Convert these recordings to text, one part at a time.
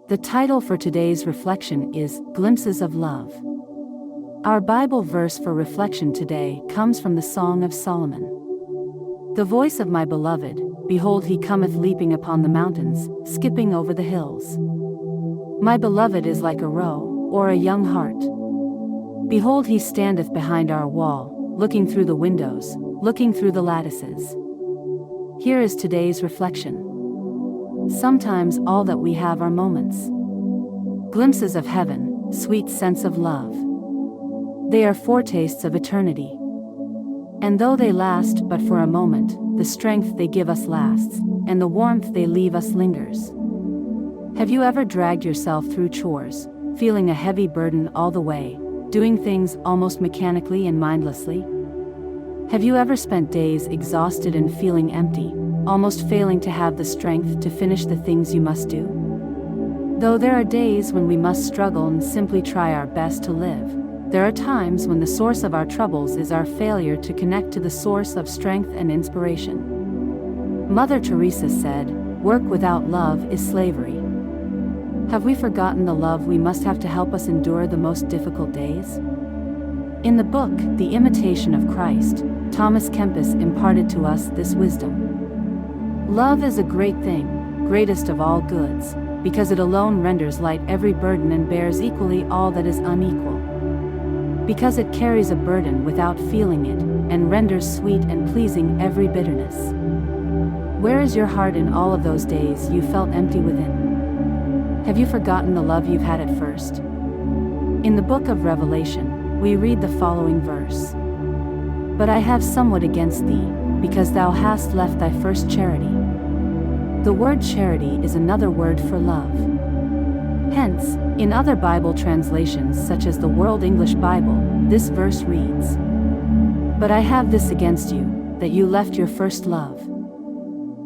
The title for today's reflection is Glimpses of Love. Our Bible verse for reflection today comes from the Song of Solomon. The voice of my beloved, behold, he cometh leaping upon the mountains, skipping over the hills. My beloved is like a roe, or a young hart. Behold, he standeth behind our wall, looking through the windows, looking through the lattices. Here is today's reflection. Sometimes all that we have are moments. Glimpses of heaven, sweet sense of love. They are foretastes of eternity. And though they last but for a moment, the strength they give us lasts, and the warmth they leave us lingers. Have you ever dragged yourself through chores, feeling a heavy burden all the way, doing things almost mechanically and mindlessly? Have you ever spent days exhausted and feeling empty, almost failing to have the strength to finish the things you must do? Though there are days when we must struggle and simply try our best to live, there are times when the source of our troubles is our failure to connect to the source of strength and inspiration. Mother Teresa said, "Work without love is slavery." Have we forgotten the love we must have to help us endure the most difficult days? In the book, The Imitation of Christ, Thomas Kempis imparted to us this wisdom. Love is a great thing, greatest of all goods, because it alone renders light every burden and bears equally all that is unequal. Because it carries a burden without feeling it, and renders sweet and pleasing every bitterness. Where is your heart in all of those days you felt empty within? Have you forgotten the love you've had at first? In the book of Revelation, we read the following verse. But I have somewhat against thee, because thou hast left thy first charity. The word charity is another word for love. Hence, in other Bible translations such as the World English Bible, this verse reads, But I have this against you, that you left your first love.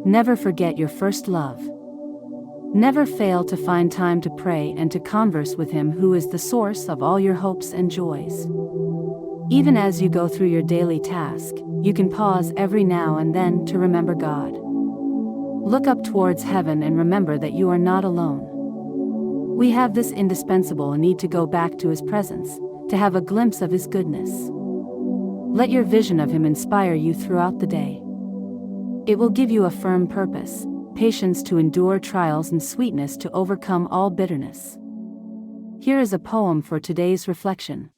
Never forget your first love. Never fail to find time to pray and to converse with Him who is the source of all your hopes and joys. Even as you go through your daily task, you can pause every now and then to remember God. Look up towards heaven and remember that you are not alone. We have this indispensable need to go back to His presence, to have a glimpse of His goodness. Let your vision of Him inspire you throughout the day. It will give you a firm purpose, patience to endure trials, and sweetness to overcome all bitterness. Here is a poem for today's reflection.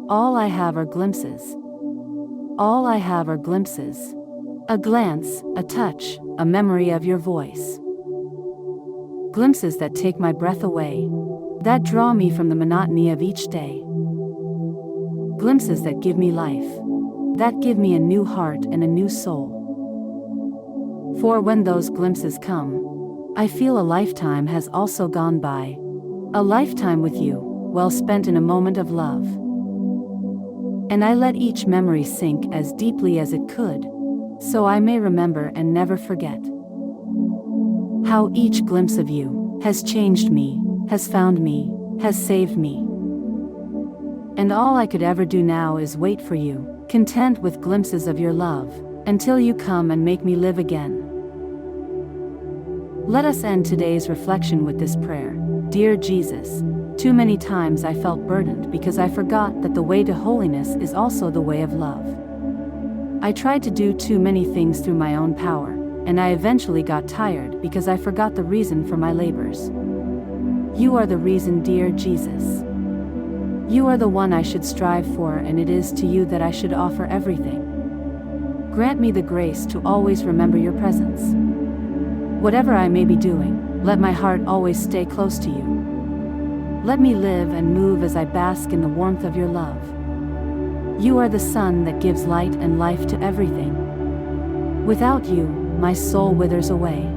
All I have are glimpses. All I have are glimpses. A glance, a touch, a memory of your voice. Glimpses that take my breath away, that draw me from the monotony of each day. Glimpses that give me life, that give me a new heart and a new soul. For when those glimpses come, I feel a lifetime has also gone by. A lifetime with you, well spent in a moment of love. And I let each memory sink as deeply as it could, so I may remember and never forget. How each glimpse of you has changed me, has found me, has saved me. And all I could ever do now is wait for you, content with glimpses of your love, until you come and make me live again. Let us end today's reflection with this prayer. Dear Jesus, too many times I felt burdened because I forgot that the way to holiness is also the way of love. I tried to do too many things through my own power, and I eventually got tired because I forgot the reason for my labors. You are the reason, dear Jesus. You are the one I should strive for, and it is to you that I should offer everything. Grant me the grace to always remember your presence. Whatever I may be doing, let my heart always stay close to you. Let me live and move as I bask in the warmth of your love. You are the sun that gives light and life to everything. Without you, my soul withers away.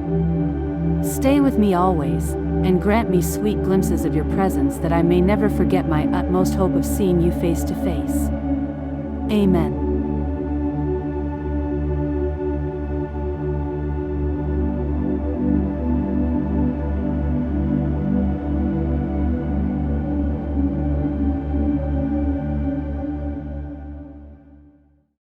Stay with me always, and grant me sweet glimpses of your presence that I may never forget my utmost hope of seeing you face to face. Amen.